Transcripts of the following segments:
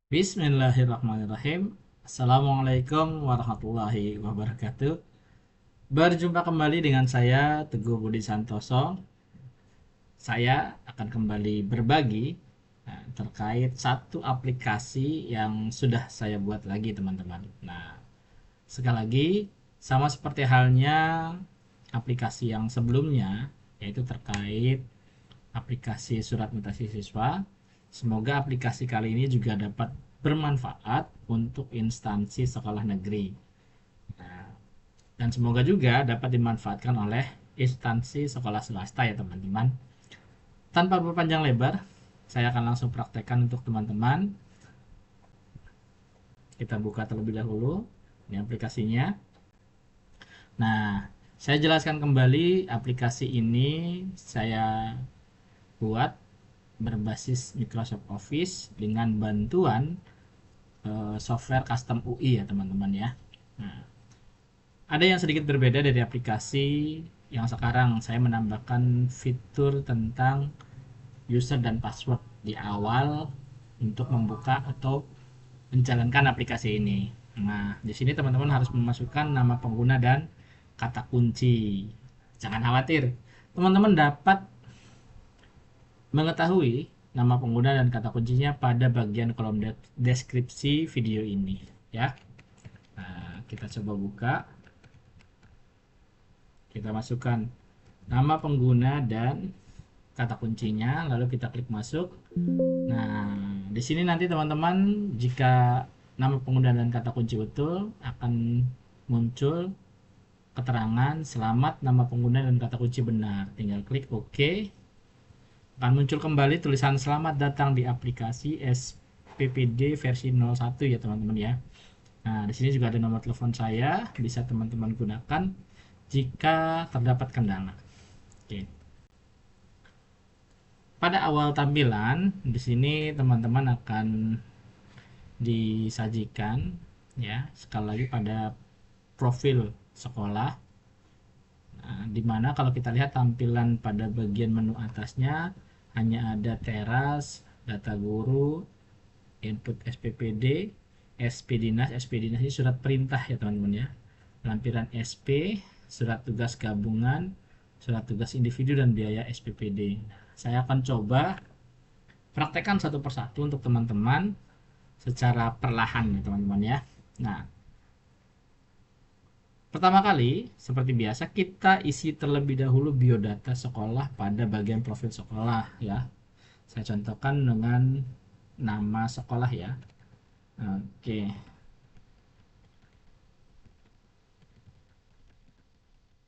Bismillahirrahmanirrahim. Assalamualaikum warahmatullahi wabarakatuh. Berjumpa kembali dengan saya Teguh Budi Santoso. Saya akan kembali berbagi terkait satu aplikasi yang sudah saya buat lagi, teman-teman. Nah, sekali lagi, sama seperti halnya aplikasi yang sebelumnya, yaitu terkait aplikasi surat mutasi siswa. Semoga aplikasi kali ini juga dapat bermanfaat untuk instansi sekolah negeri. Nah, dan semoga juga dapat dimanfaatkan oleh instansi sekolah swasta ya teman-teman. Tanpa berpanjang lebar, saya akan langsung praktekkan untuk teman-teman. Kita buka terlebih dahulu ini aplikasinya. Nah, saya jelaskan kembali aplikasi ini saya buat berbasis Microsoft Office dengan bantuan software custom UI ya teman-teman ya. Nah, ada yang sedikit berbeda dari aplikasi yang sekarang. Saya menambahkan fitur tentang user dan password di awal untuk membuka atau menjalankan aplikasi ini. Nah, di sini teman-teman harus memasukkan nama pengguna dan kata kunci. Jangan khawatir, teman-teman dapat mengetahui nama pengguna dan kata kuncinya pada bagian kolom deskripsi video ini ya. Nah, kita coba buka. Kita masukkan nama pengguna dan kata kuncinya, lalu kita klik masuk. Nah, di sini nanti teman-teman, jika nama pengguna dan kata kunci betul, akan muncul keterangan selamat nama pengguna dan kata kunci benar. Tinggal klik OK. Akan muncul kembali tulisan selamat datang di aplikasi SPPD versi 01 ya teman-teman ya. Nah, di sini juga ada nomor telepon saya, bisa teman-teman gunakan jika terdapat kendala. Oke. Pada awal tampilan, di sini teman-teman akan disajikan ya, sekali lagi pada profil sekolah. Nah, dimana kalau kita lihat tampilan pada bagian menu atasnya hanya ada teras, data guru, input SPPD, SP Dinas. SP Dinas ini surat perintah ya teman-teman ya. Lampiran SP, surat tugas gabungan, surat tugas individu dan biaya SPPD. Saya akan coba praktekkan satu persatu untuk teman-teman secara perlahan ya teman-teman ya. Nah, pertama kali seperti biasa kita isi terlebih dahulu biodata sekolah pada bagian profil sekolah ya. Saya contohkan dengan nama sekolah ya. Oke.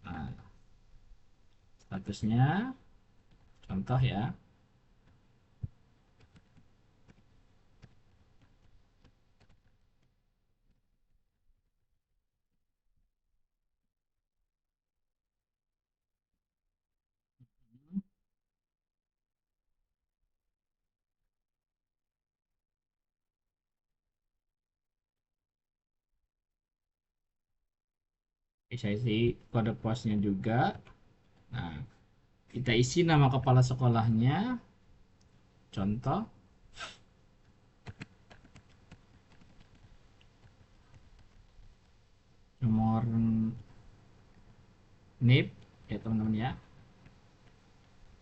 Nah, statusnya contoh ya. Saya isi kode posnya juga. Nah, kita isi nama kepala sekolahnya. Contoh. Nomor NIP ya teman-teman ya.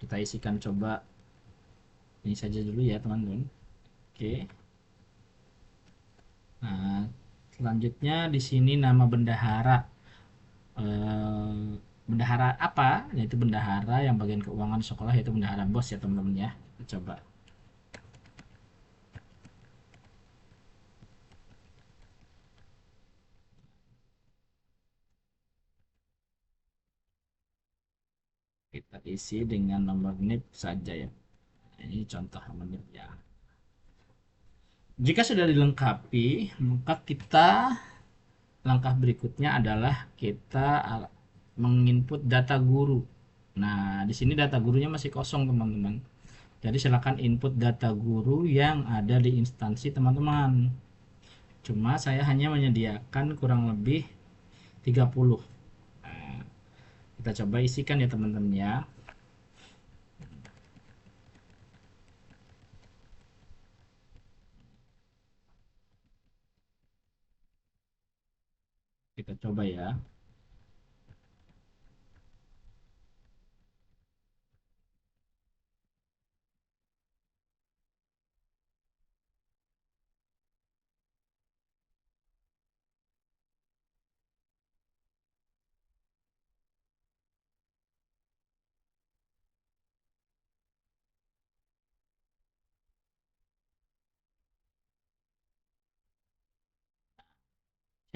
Kita isikan coba ini saja dulu ya teman-teman. Oke. Nah, selanjutnya di sini nama bendahara. Eh, bendahara apa? Yaitu bendahara yang bagian keuangan sekolah, yaitu bendahara bos ya teman-teman ya. Coba kita isi dengan nomor NIP saja ya. Ini contoh nomor NIP ya. Jika sudah dilengkapi, maka kita langkah berikutnya adalah kita menginput data guru. Nah, di sini data gurunya masih kosong, teman-teman. Jadi silakan input data guru yang ada di instansi teman-teman. Cuma saya hanya menyediakan kurang lebih 30. Nah, kita coba isikan ya teman-teman ya. Kita coba ya.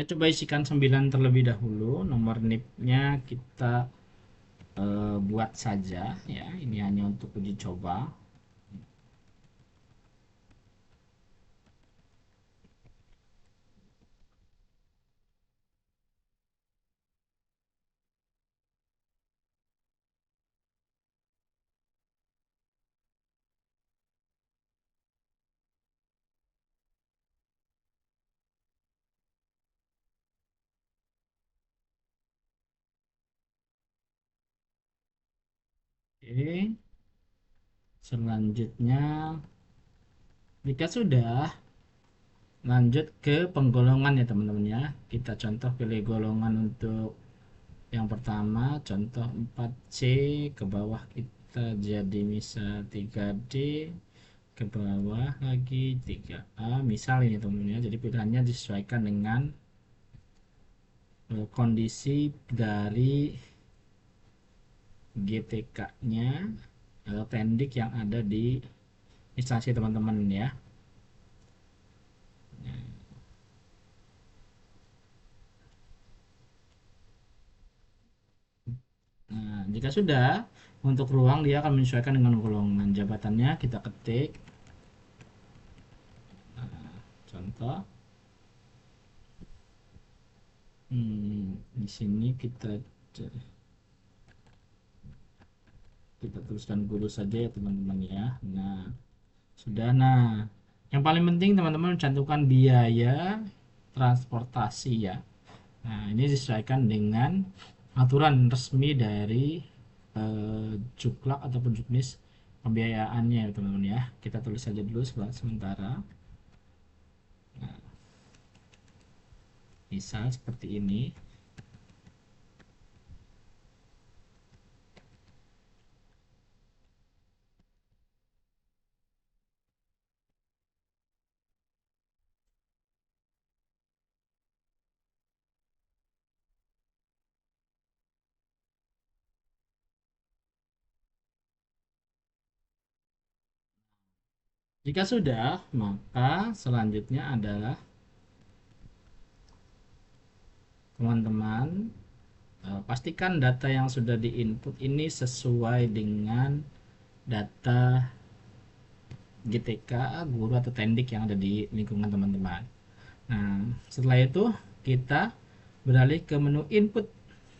Saya coba isikan 9 terlebih dahulu. Nomor NIP-nya kita buat saja ya. Ini hanya untuk uji coba. Oke. Selanjutnya, jika sudah, lanjut ke penggolongan ya teman-teman ya. Kita contoh pilih golongan untuk yang pertama, contoh 4C, ke bawah kita jadi misal 3D, ke bawah lagi 3A, misal ini teman-teman ya. Jadi pilihannya disesuaikan dengan kondisi dari GTK-nya atau tendik yang ada di instansi teman-teman ya. Nah, jika sudah, untuk ruang dia akan menyesuaikan dengan golongan jabatannya. Kita ketik contoh. Di sini kita tuliskan guru saja ya teman-teman ya. Nah, sudah. Nah, yang paling penting teman-teman cantumkan biaya transportasi ya. Nah, ini disesuaikan dengan aturan resmi dari Juklak ataupun Juknis pembiayaannya ya teman-teman ya. Kita tulis saja dulu sementara. Misal seperti ini. Jika sudah, maka selanjutnya adalah teman-teman pastikan data yang sudah diinput ini sesuai dengan data GTK, guru atau tendik yang ada di lingkungan teman-teman. Nah, setelah itu kita beralih ke menu input.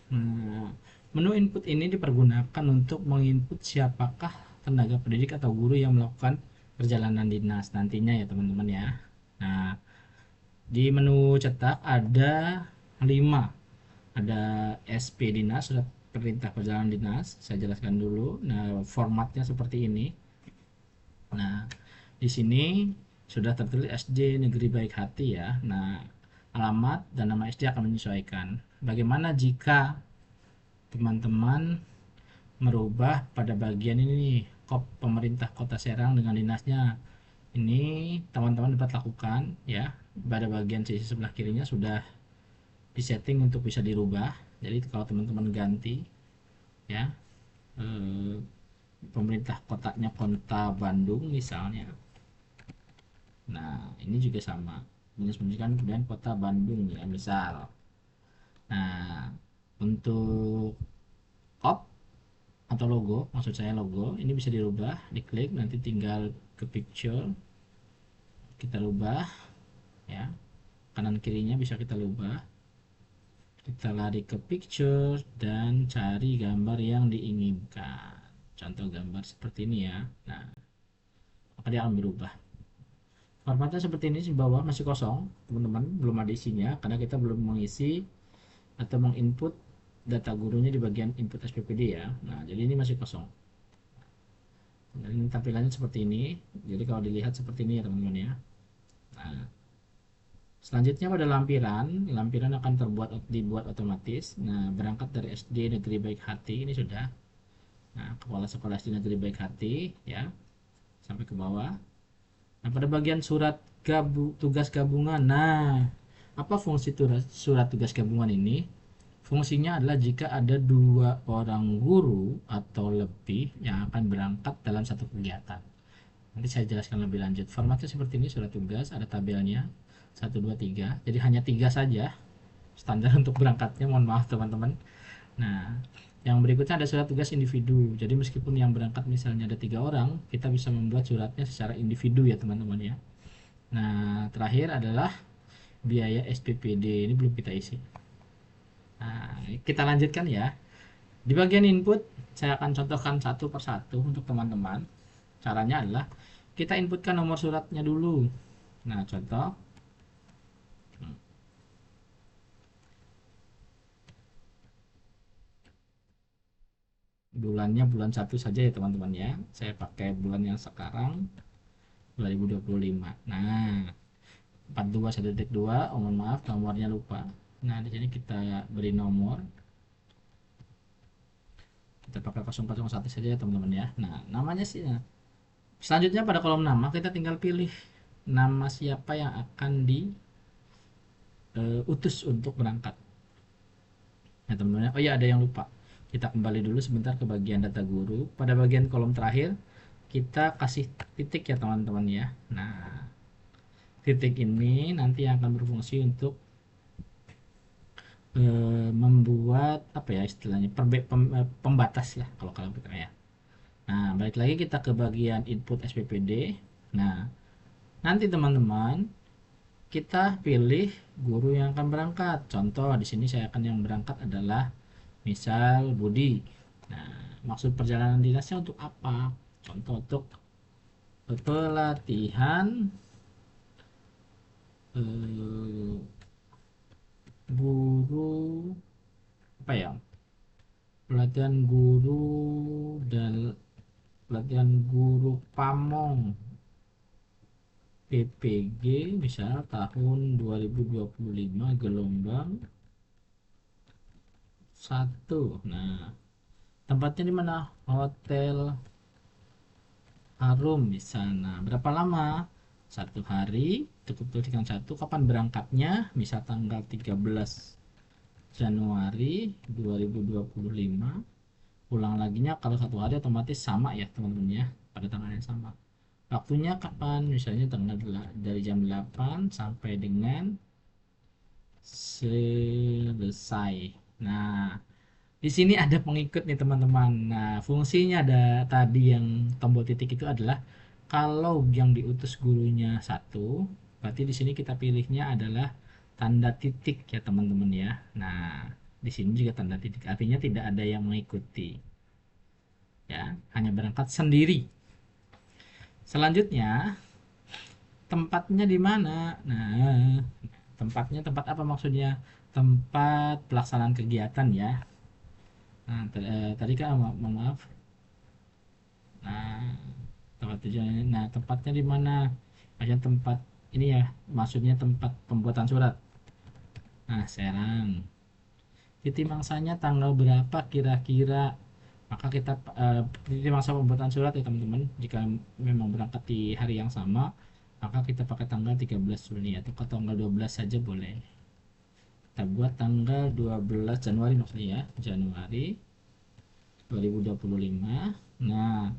Nah, menu input ini dipergunakan untuk menginput siapakah tenaga pendidik atau guru yang melakukan perjalanan dinas nantinya ya teman-teman ya. Nah, di menu cetak ada 5. Ada SP dinas, surat perintah perjalanan dinas. Saya jelaskan dulu. Nah, formatnya seperti ini. Nah, di sini sudah tertulis SD Negeri Baik Hati ya. Nah, alamat dan nama SD akan menyesuaikan. Bagaimana jika teman-teman merubah pada bagian ini kop pemerintah Kota Serang dengan dinasnya? Ini teman-teman dapat lakukan ya. Pada bagian sisi sebelah kirinya sudah disetting untuk bisa dirubah. Jadi kalau teman-teman ganti ya, eh, pemerintah kotanya Kota Bandung misalnya. Nah, ini juga sama. Menyesuaikan kemudian Kota Bandung ya misal. Nah, untuk kop atau logo, maksud saya logo, ini bisa dirubah, diklik nanti tinggal ke picture, kita rubah ya. Kanan kirinya bisa kita rubah. Kita lari ke picture dan cari gambar yang diinginkan. Contoh gambar seperti ini ya. Nah, maka dia akan berubah. Formatnya seperti ini, di bawah masih kosong teman-teman, belum ada isinya karena kita belum mengisi atau menginput data gurunya di bagian input SPPD ya. Nah, jadi ini masih kosong. Dan ini tampilannya seperti ini. Jadi kalau dilihat seperti ini ya teman-teman ya. Nah, Selanjutnya pada lampiran, lampiran akan dibuat otomatis. Nah, berangkat dari SD Negeri Baik Hati ini sudah. Nah, kepala sekolah SD Negeri Baik Hati ya, sampai ke bawah. Nah, pada bagian tugas gabungan. Nah, apa fungsi surat tugas gabungan ini? Fungsinya adalah jika ada dua orang guru atau lebih yang akan berangkat dalam satu kegiatan. Nanti saya jelaskan lebih lanjut. Formatnya seperti ini, surat tugas, ada tabelnya, satu 2 3. Jadi hanya 3 saja standar untuk berangkatnya, mohon maaf teman-teman. Nah, yang berikutnya ada surat tugas individu. Jadi meskipun yang berangkat misalnya ada 3 orang, kita bisa membuat suratnya secara individu ya teman-teman ya. Nah, terakhir adalah biaya SPPD. Ini belum kita isi. Nah, kita lanjutkan ya. Di bagian input, saya akan contohkan satu persatu untuk teman-teman. Caranya adalah kita inputkan nomor suratnya dulu. Nah, contoh bulannya bulan 1 saja ya teman-teman ya. Saya pakai bulan yang sekarang 2025. Nah, 42 mohon maaf nomornya lupa. Nah, di sini kita beri nomor. Kita pakai 001 saja ya teman-teman ya. Nah, namanya sih. Nah, selanjutnya pada kolom nama kita tinggal pilih nama siapa yang akan diutus untuk berangkat. Nah, teman-teman. Oh iya, ada yang lupa. Kita kembali dulu sebentar ke bagian data guru. Pada bagian kolom terakhir kita kasih titik ya teman-teman ya. Nah, titik ini nanti akan berfungsi untuk membuat apa ya istilahnya pembatas lah kalau kita ya. Nah, balik lagi kita ke bagian input SPPD. Nah, nanti teman-teman kita pilih guru yang akan berangkat. Contoh di sini saya akan yang berangkat adalah misal Budi. Nah, maksud perjalanan dinasnya untuk apa? Contoh untuk pelatihan eh, guru apa ya? Pelatihan guru dan pelatihan guru Pamong PPG misal tahun 2025 gelombang 1. Nah, tempatnya di mana? Hotel Harum misalnya. Berapa lama? 1 hari, cukup tuliskan 1. Kapan berangkatnya? Misal tanggal 13 Januari 2025. Pulang laginya kalau 1 hari otomatis sama ya teman-teman ya, pada tanggal yang sama. Waktunya kapan? Misalnya dari jam 8 sampai dengan selesai. Nah, di sini ada pengikut nih teman-teman. Nah, fungsinya ada tadi yang tombol titik itu adalah kalau yang diutus gurunya 1, berarti di sini kita pilihnya adalah tanda titik ya teman-teman ya. Nah, di sini juga tanda titik, artinya tidak ada yang mengikuti. Ya, hanya berangkat sendiri. Selanjutnya, tempatnya di mana? Nah, tempatnya tempat apa maksudnya? Tempat pelaksanaan kegiatan ya. Nah, tadi kan mohon maaf. Nah, tempat tujuannya. Nah, tempatnya di mana? Maksudnya tempat ini ya, maksudnya tempat pembuatan surat. Nah, Serang. Titik mangsanya tanggal berapa kira-kira? Maka kita titik mangsa pembuatan surat ya teman-teman. Jika memang berangkat di hari yang sama, maka kita pakai tanggal 13 Juni atau ke tanggal 12 saja boleh. Kita buat tanggal 12 Januari maksudnya ya, Januari 2025. Nah,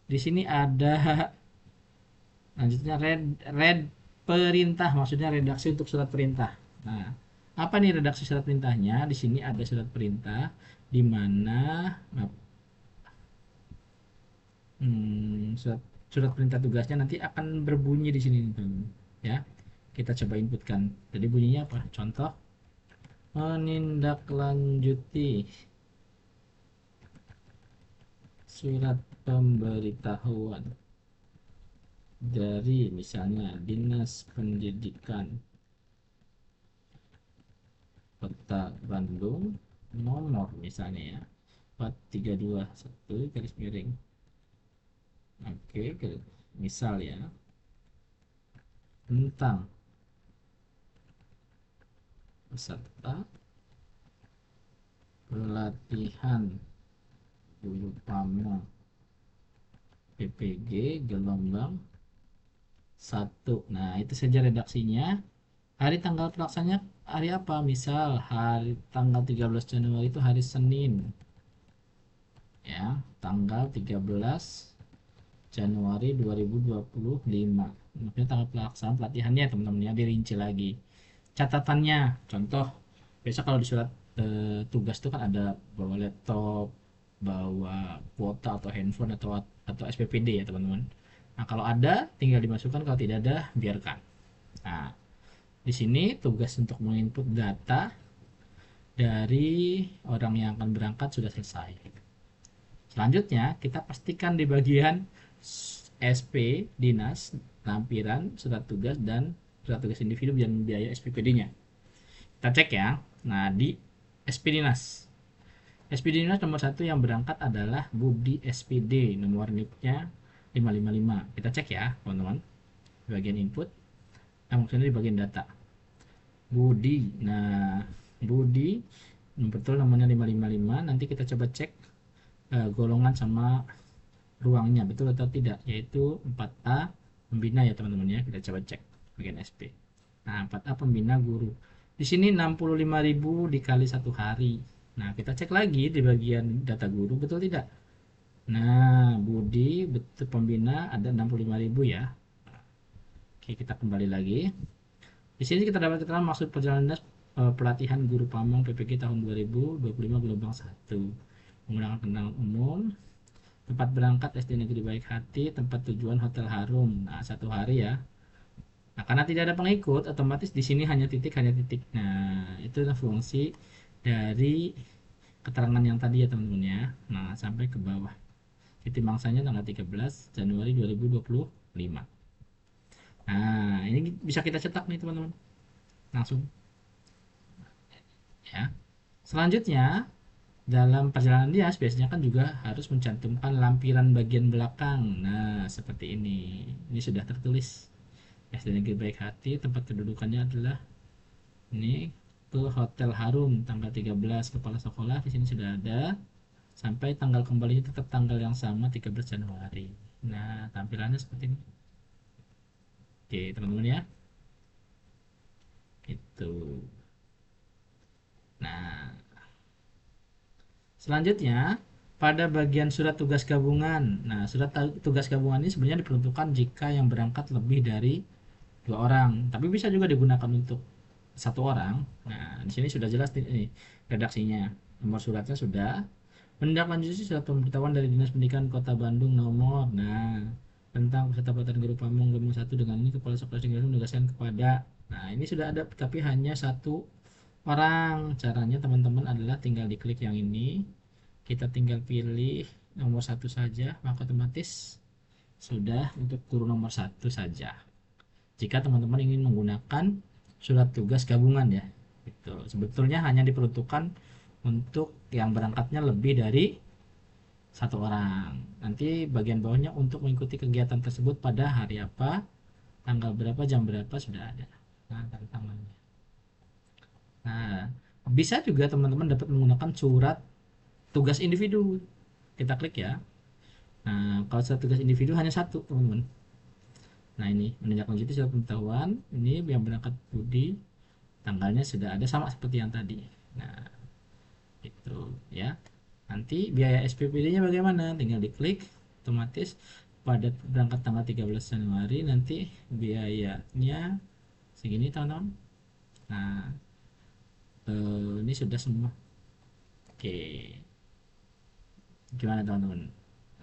di sini ada lanjutnya red perintah, maksudnya redaksi untuk surat perintah. Nah, apa nih redaksi surat perintahnya? Di sini ada surat perintah di mana surat surat perintah tugasnya nanti akan berbunyi di sini teman-teman ya. Kita coba inputkan. Jadi bunyinya apa? Contoh menindaklanjuti surat pemberitahuan dari misalnya Dinas Pendidikan Kota Bandung nomor misalnya ya 4321 garis miring. Oke, misal ya tentang peserta pelatihan guru pamong PPG gelombang 1. Nah, itu saja redaksinya. Hari tanggal pelaksananya hari apa? Misal hari tanggal 13 Januari itu hari Senin. Ya, tanggal 13 Januari 2025. Maksudnya tanggal pelaksanaan pelatihannya teman-teman ya, dirinci lagi. Catatannya, contoh, biasa kalau di surat tugas itu kan ada bawa laptop, bawa kuota atau handphone atau SPPD ya teman-teman. Nah, kalau ada tinggal dimasukkan, kalau tidak ada biarkan. Nah, di sini tugas untuk menginput data dari orang yang akan berangkat sudah selesai. Selanjutnya, kita pastikan di bagian SP, dinas, lampiran, surat tugas, dan surat tugas individu dan biaya SPPD-nya. Kita cek ya. Nah, di SP dinas. SPD dinas nomor 1 yang berangkat adalah Budi SPD, nomor NIP-nya 555. Kita cek ya, teman-teman. Di bagian input, maksudnya di bagian data. Budi. Nah, Budi betul nomornya 555. Nanti kita coba cek golongan sama ruangnya betul atau tidak, yaitu 4A pembina ya teman-teman ya. Kita coba cek bagian SP. Nah, 4A pembina guru. Di sini 65.000 dikali 1 hari. Nah, kita cek lagi di bagian data guru betul tidak. Nah, Budi betul pembina ada 65.000 ya. Oke, kita kembali lagi. Di sini kita dapat keterangan maksud perjalanan dinas pelatihan guru pamong PPG tahun 2025 gelombang 1 menggunakan kendaraan umum, tempat berangkat SD Negeri Baik Hati, tempat tujuan Hotel Harum. Nah, 1 hari ya. Nah, karena tidak ada pengikut, otomatis di sini hanya titik, hanya titik. Nah, itu adalah fungsi dari keterangan yang tadi ya teman-teman ya. Nah, sampai ke bawah. Titik mangsanya tanggal 13 Januari 2025. Nah, ini bisa kita cetak nih teman-teman. Langsung ya. Selanjutnya, dalam perjalanan dinas biasanya kan juga harus mencantumkan lampiran bagian belakang. Nah, seperti ini. Ini sudah tertulis. SD Negeri Baik Hati, tempat kedudukannya adalah ini ke Hotel Harum tanggal 13, kepala sekolah di sini sudah ada. Sampai tanggal kembalinya tetap tanggal yang sama 13 Januari. Nah, tampilannya seperti ini. Oke, teman-teman ya. Itu. Nah, selanjutnya pada bagian surat tugas gabungan. Nah, surat tugas gabungan ini sebenarnya diperuntukkan jika yang berangkat lebih dari 2 orang, tapi bisa juga digunakan untuk 1 orang. Nah, di sini sudah jelas nih redaksinya. Nomor suratnya sudah. Menindaklanjuti surat pemberitahuan dari Dinas Pendidikan Kota Bandung nomor. Nah, tentang peserta pelatihan guru pamong gelombang 1 dengan ini kepala sekolah tinggal menegaskan kepada. Nah, ini sudah ada tapi hanya 1 orang. Caranya teman-teman adalah tinggal diklik yang ini. Kita tinggal pilih nomor 1 saja, maka otomatis sudah untuk guru nomor 1 saja. Jika teman-teman ingin menggunakan surat tugas gabungan ya, itu sebetulnya hanya diperuntukkan untuk yang berangkatnya lebih dari 1 orang. Nanti bagian bawahnya untuk mengikuti kegiatan tersebut pada hari apa, tanggal berapa, jam berapa sudah ada. Nah, tantangannya. Nah, bisa juga teman-teman dapat menggunakan surat tugas individu. Kita klik ya. Nah, kalau surat tugas individu hanya 1 teman-teman. Nah, ini menindaklanjuti surat pemberitahuan. Ini yang berangkat Budi, tanggalnya sudah ada sama seperti yang tadi. Nah, itu ya. Nanti biaya SPPD-nya bagaimana? Tinggal diklik, otomatis pada berangkat tanggal 13 Januari nanti biayanya segini teman-teman. Nah, ini sudah semua. Oke, gimana teman-teman?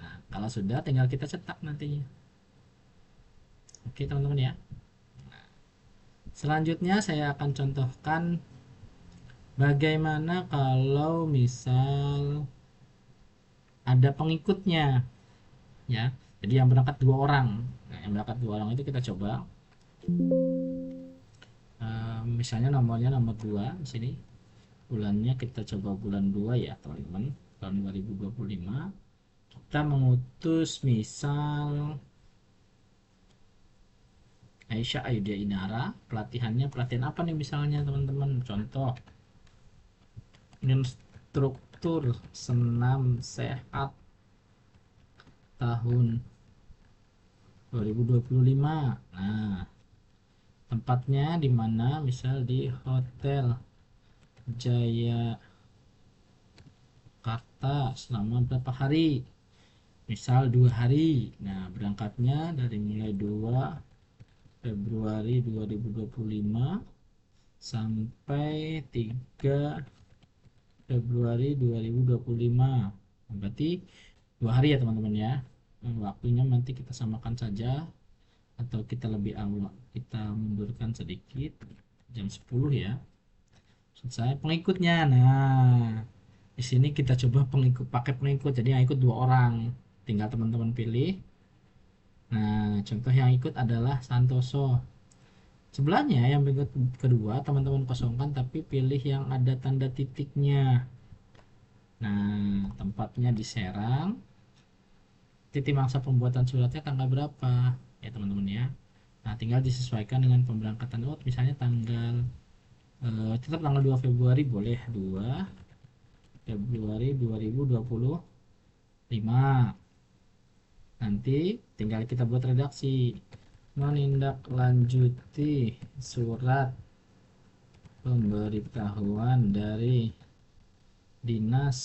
Nah, kalau sudah tinggal kita cetak nantinya. Oke teman-teman ya. Selanjutnya saya akan contohkan bagaimana kalau misal ada pengikutnya ya. Jadi yang berangkat 2 orang. Nah, yang berangkat 2 orang itu kita coba. Misalnya nomornya nomor 2 di sini. Bulannya kita coba bulan 2 ya teman-teman. Tahun 2025. Kita mengutus misal Aisyah Ayudya Inara. Pelatihannya pelatihan apa nih misalnya teman-teman? Contoh, instruktur senam sehat tahun 2025. Nah, tempatnya di mana? Misal di Hotel Jaya Jakarta selama berapa hari? Misal 2 hari. Nah, berangkatnya dari mulai 2 Februari 2025 sampai 3 Februari 2025. Berarti 2 hari ya teman-teman ya. Nah, waktunya nanti kita samakan saja atau kita lebih awal, kita mundurkan sedikit jam 10 ya. Selesai pengikutnya. Nah, di sini kita coba pengikut, pakai pengikut, jadi yang ikut 2 orang, tinggal teman-teman pilih. Nah, contoh yang ikut adalah Santoso. Sebelahnya yang berikut kedua teman-teman kosongkan tapi pilih yang ada tanda titiknya. Nah, tempatnya di Serang. Titik mangsa pembuatan suratnya tanggal berapa ya teman-teman ya. Nah, tinggal disesuaikan dengan pemberangkatan. Oh, misalnya tanggal tetap tanggal 2 Februari boleh, 2 Februari 2025. Nanti tinggal kita buat redaksi. Menindaklanjuti surat pemberitahuan dari Dinas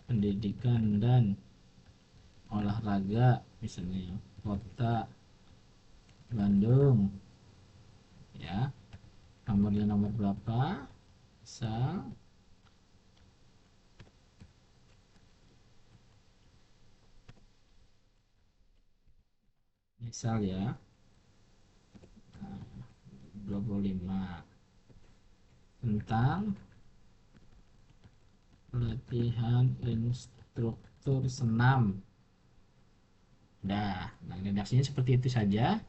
Pendidikan dan Olahraga misalnya Kota Bandung ya, nomornya nomor berapa, misal ya 25 tentang pelatihan instruktur senam. Nah, redaksinya seperti itu saja.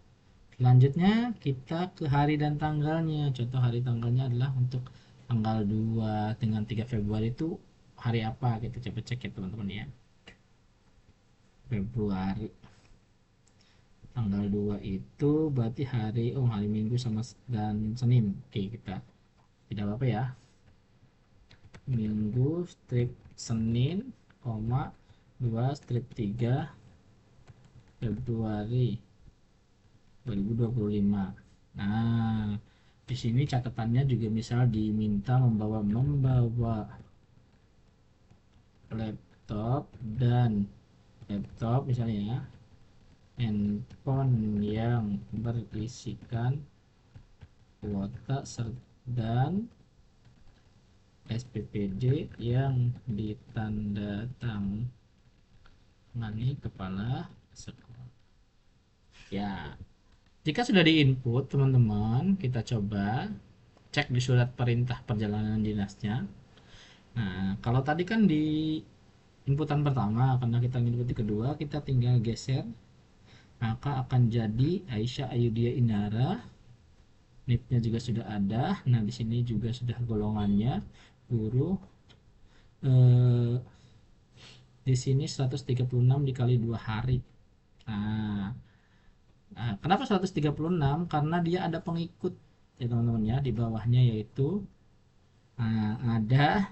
Selanjutnya kita ke hari dan tanggalnya. Contoh hari tanggalnya adalah untuk tanggal 2 dengan 3 Februari itu hari apa? Kita coba cek ya teman-teman ya. Februari tanggal 2 itu berarti hari Minggu sama dan Senin. Oke, kita tidak apa-apa ya. Minggu strip Senin, koma 2 strip 3 Februari 2025. Nah, di sini catatannya juga misal diminta membawa laptop dan misalnya ya, handphone yang berisikan kuota dan SPPD yang ditandatangani kepala sekolah. Ya, jika sudah diinput teman-teman, kita coba cek di surat perintah perjalanan dinasnya. Nah, kalau tadi kan di inputan pertama, karena kita input di kedua, kita tinggal geser, maka akan jadi Aisyah Ayudya Inara. NIP-nya juga sudah ada. Nah, di sini juga sudah golongannya guru. Eh, di sini 136 dikali 2 hari. Nah, kenapa 136? Karena dia ada pengikut ya teman-teman ya, di bawahnya yaitu ada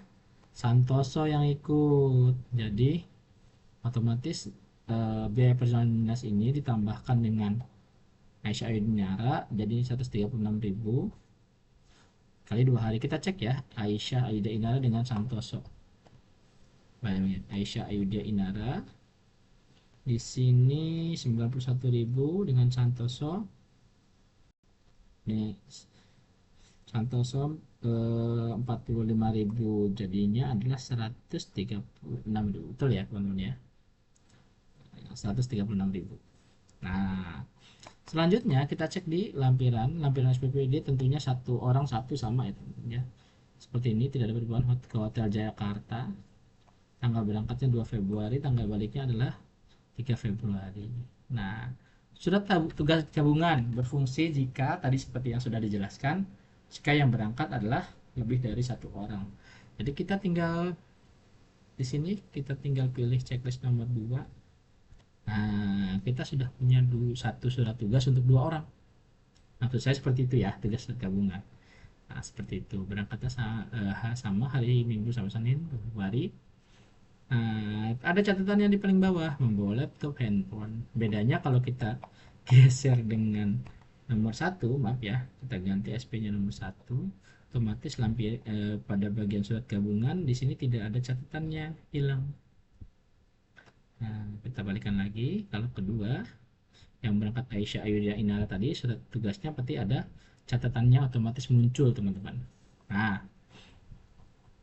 Santoso yang ikut. Jadi otomatis biaya perjalanan dinas ini ditambahkan dengan Aisyah Ayudinara jadi 136.000 kali 2 hari. Kita cek ya, Aisyah Ayuda Inara dengan Santoso. Bayangin, Aisyah Ayuda Inara di sini 91.000 dengan Santoso. Ini Santoso 45.000 jadinya adalah 136.000. Betul ya teman-teman ya, 136.000. Nah, selanjutnya kita cek di lampiran SPPD, tentunya satu orang satu sama ya teman-teman ya. Seperti ini, tidak ada perubahan. Ke Hotel Jayakarta, tanggal berangkatnya 2 Februari, tanggal baliknya adalah 3 Februari. Nah, surat tugas gabungan berfungsi jika tadi seperti yang sudah dijelaskan, jika yang berangkat adalah lebih dari satu orang. Jadi kita tinggal di sini kita tinggal pilih checklist nomor 2. Nah, kita sudah punya satu surat tugas untuk 2 orang. Maksud saya seperti itu ya, tugas gabungan. Nah, seperti itu. Berangkatnya sama hari Minggu sama Senin, 2 hari. Nah, ada catatannya di paling bawah, membawa laptop, handphone. Bedanya kalau kita geser dengan nomor satu, maaf ya, kita ganti SP-nya nomor satu, otomatis pada bagian surat gabungan di sini tidak ada catatannya, hilang. Nah, kita balikan lagi. Kalau kedua, yang berangkat Aisyah Ayudya Inara tadi, surat tugasnya pasti ada catatannya otomatis muncul, teman-teman. Nah,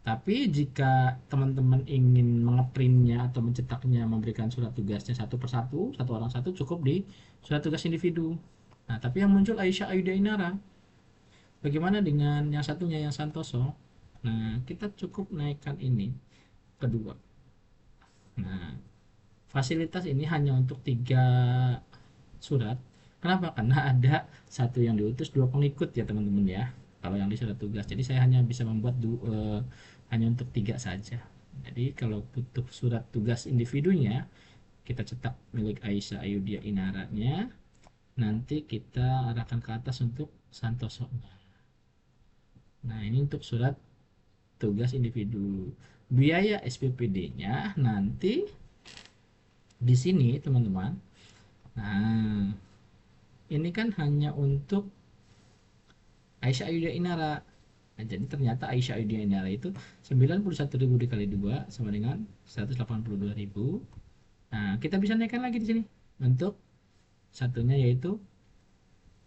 tapi jika teman-teman ingin mengeprintnya atau mencetaknya, memberikan surat tugasnya satu persatu, satu orang satu, cukup di surat tugas individu. Nah, tapi yang muncul Aisyah Ayudya Inara. Bagaimana dengan yang satunya, yang Santoso? Nah, kita cukup naikkan ini kedua. Nah, fasilitas ini hanya untuk 3 surat. Kenapa? Karena ada satu yang diutus, 2 pengikut ya teman-teman ya. Kalau yang di surat tugas. Jadi saya hanya bisa membuat hanya untuk 3 saja. Jadi kalau butuh surat tugas individunya, kita cetak milik Aisyah Ayudya Inaranya. Nanti kita arahkan ke atas untuk Santoso. Nah, ini untuk surat tugas individu. Biaya SPPD-nya nanti di sini teman-teman. Nah, ini kan hanya untuk Aisyah Ayudya Inara. Nah, jadi ternyata Aisyah Ayudya Inara itu 91.000 dikali 2 sama dengan 182.000. Nah, kita bisa naikkan lagi di sini untuk satunya, yaitu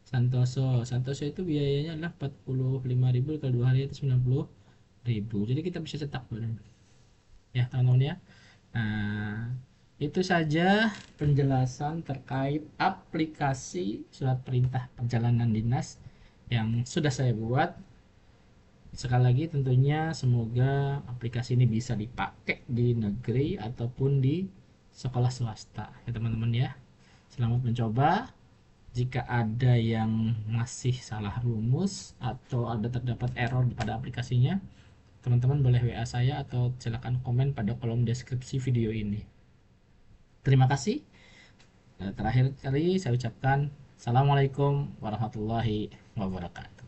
Santoso. Santoso itu biayanya adalah 45.000 kali 2 hari itu 90.000. Jadi kita bisa cetak ya teman-teman ya. Nah, itu saja penjelasan terkait aplikasi surat perintah perjalanan dinas yang sudah saya buat. Sekali lagi tentunya semoga aplikasi ini bisa dipakai di negeri ataupun di sekolah swasta ya teman-teman ya. Selamat mencoba. Jika ada yang masih salah rumus atau ada terdapat error pada aplikasinya, teman-teman boleh WA saya atau silakan komen pada kolom deskripsi video ini. Terima kasih. Terakhir kali saya ucapkan Assalamualaikum warahmatullahi wabarakatuh.